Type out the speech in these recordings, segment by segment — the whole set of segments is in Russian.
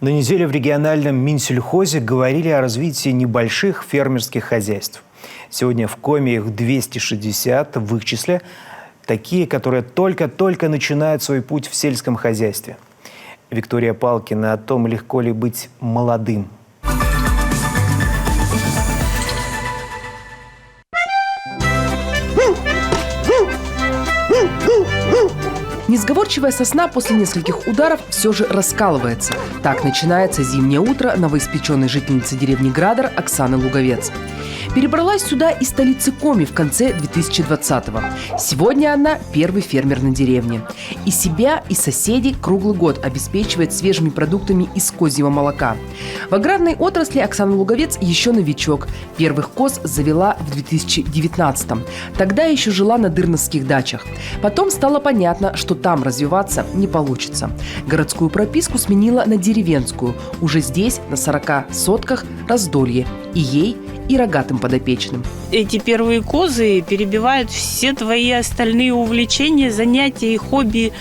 На неделе в региональном Минсельхозе говорили о развитии небольших фермерских хозяйств. Сегодня в Коми их 260, в их числе такие, которые только-только начинают свой путь в сельском хозяйстве. Виктория Палкина о том, легко ли быть молодым. Несговорчивая сосна после нескольких ударов все же раскалывается. Так начинается зимнее утро новоиспеченной жительницы деревни Градар Оксаны Луговец. Перебралась сюда из столицы Коми в конце 2020-го. Сегодня она первый фермер на деревне. И себя, и соседей круглый год обеспечивает свежими продуктами из козьего молока. В аграрной отрасли Оксана Луговец еще новичок. Первых коз завела в 2019-м. Тогда еще жила на дырновских дачах. Потом стало понятно, что там развиваться не получится. Городскую прописку сменила на деревенскую. Уже здесь, на 40 сотках, раздолье. И ей, и рогатым подопечным. Эти первые козы перебивают все твои остальные увлечения, занятия и хобби.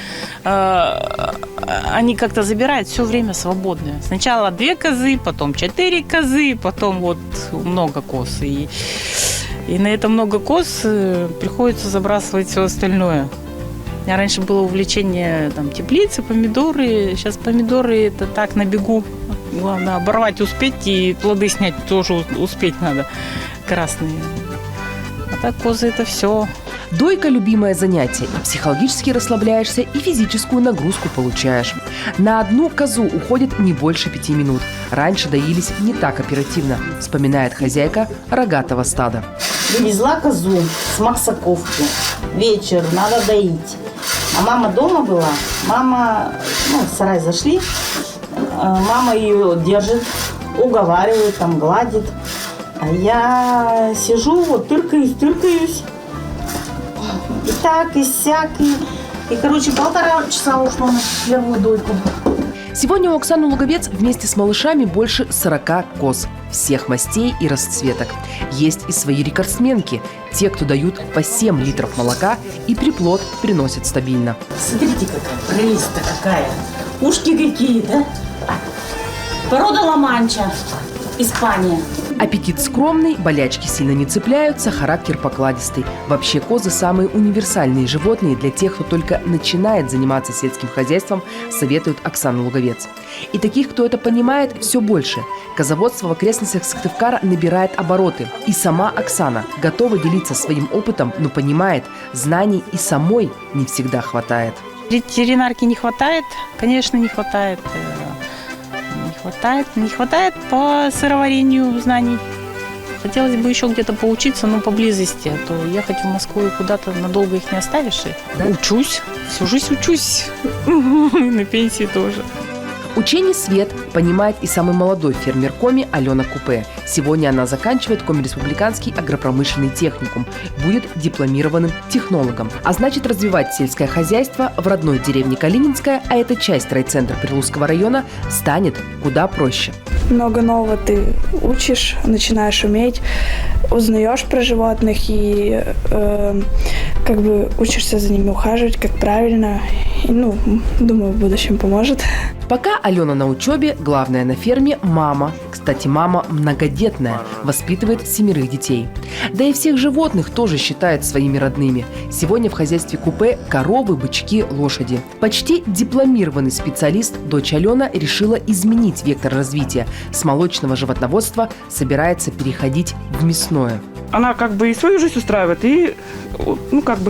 Они как-то забирают все время свободное. Сначала 2 козы, потом 4 козы, потом вот много коз. И на это много коз приходится забрасывать все остальное. У меня раньше было увлечение теплицы, помидоры. Сейчас помидоры это так на бегу. Главное оборвать успеть и плоды снять тоже успеть надо. Красные. А так козы это все. Дойка – любимое занятие. И психологически расслабляешься, и физическую нагрузку получаешь. На одну козу уходит не больше 5 минут. Раньше доились не так оперативно, вспоминает хозяйка рогатого стада. Привезла козу с Максаковки. Вечер, надо доить. А мама дома была. Мама, в сарай зашли. Мама ее держит, уговаривает, гладит. А я сижу, тыркаюсь. И так, и сяк. И 1,5 часа ушло на первую дойку. Сегодня у Оксаны Луговец вместе с малышами больше 40 коз. Всех мастей и расцветок. Есть и свои рекордсменки. Те, кто дают по 7 литров молока и приплод приносят стабильно. Смотрите, какая прелесть-то какая. Ушки какие, да? Порода Ла-Манча, Испания. Аппетит скромный, болячки сильно не цепляются, характер покладистый. Вообще козы самые универсальные животные для тех, кто только начинает заниматься сельским хозяйством, советует Оксана Луговец. И таких, кто это понимает, все больше. Козоводство в окрестностях Сыктывкара набирает обороты. И сама Оксана готова делиться своим опытом, но понимает, знаний и самой не всегда хватает. Ветеринарки не хватает, конечно, не хватает. Не хватает по сыроварению знаний. Хотелось бы еще где-то поучиться, но поблизости. А то ехать в Москву и куда-то надолго их не оставишь. Да? Учусь. Всю жизнь учусь. На пенсии тоже. Учение свет, понимает и самый молодой фермер Коми Алена Купе. Сегодня она заканчивает Коми-республиканский агропромышленный техникум. Будет дипломированным технологом. А значит, развивать сельское хозяйство в родной деревне Калининская, а это часть райцентра Прилузского района, станет куда проще. Много нового ты учишь, начинаешь уметь, узнаешь про животных и учишься за ними ухаживать, как правильно. И, думаю, в будущем поможет. Пока Алена на учебе, главное на ферме – мама. Кстати, мама многодетная, воспитывает 7 детей. Да и всех животных тоже считает своими родными. Сегодня в хозяйстве Купе коровы, бычки, лошади. Почти дипломированный специалист, дочь Алена, решила изменить вектор развития. С молочного животноводства собирается переходить в мясное. Она и свою жизнь устраивает, и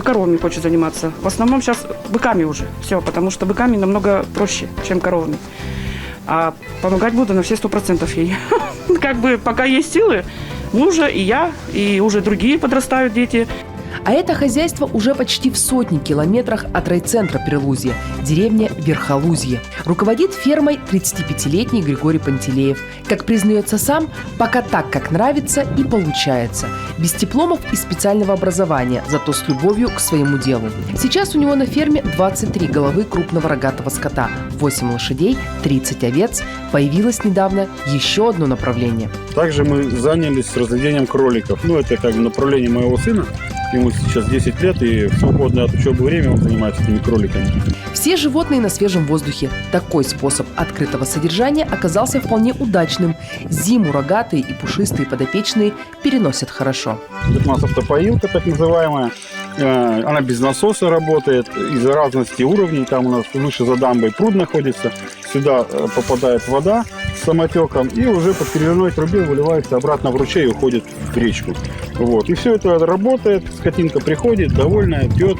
коровами хочет заниматься. В основном сейчас быками уже. Все, потому что быками намного проще, чем коровами. А помогать буду на все 100% ей. Пока есть силы, мужа и я, и уже другие подрастают дети. А это хозяйство уже почти в 100 километрах от райцентра Прилузья, деревня Верхолузье. Руководит фермой 35-летний Григорий Пантелеев. Как признается сам, пока так, как нравится и получается. Без дипломов и специального образования, зато с любовью к своему делу. Сейчас у него на ферме 23 головы крупного рогатого скота, 8 лошадей, 30 овец. Появилось недавно еще одно направление. Также мы занялись разведением кроликов. Это направление моего сына. Ему сейчас 10 лет, и в свободное от учебы время он занимается этими кроликами. Все животные на свежем воздухе. Такой способ открытого содержания оказался вполне удачным. Зиму рогатые и пушистые подопечные переносят хорошо. Это у нас автопоилка так называемая. Она без насоса работает, из-за разности уровней. Там у нас выше за дамбой пруд находится. Сюда попадает вода с самотеком и уже по переливной трубе выливается обратно в ручей и уходит в речку. Вот. И все это работает, скотинка приходит, довольная, пьет.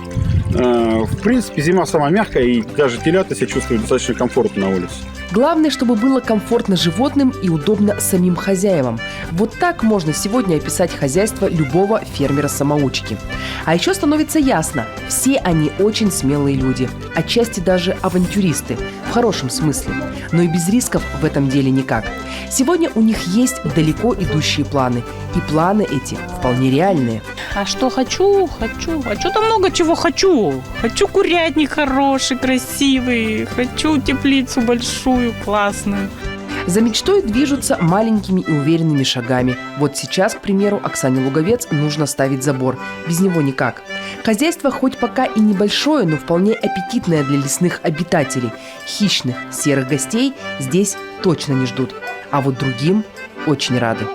В принципе, зима самая мягкая, и даже телята себя чувствуют достаточно комфортно на улице. Главное, чтобы было комфортно животным и удобно самим хозяевам. Вот так можно сегодня описать хозяйство любого фермера-самоучки. А еще становится ясно, все они очень смелые люди, отчасти даже авантюристы, в хорошем смысле. Но и без рисков в этом деле никак. Сегодня у них есть далеко идущие планы, и планы эти вполне реальные. А что хочу? А что-то много чего хочу. Хочу курятник хороший, красивый. Хочу теплицу большую, классную. За мечтой движутся маленькими и уверенными шагами. Вот сейчас, к примеру, Оксане Луговец нужно ставить забор. Без него никак. Хозяйство хоть пока и небольшое, но вполне аппетитное для лесных обитателей. Хищных, серых гостей здесь точно не ждут. А вот другим очень рады.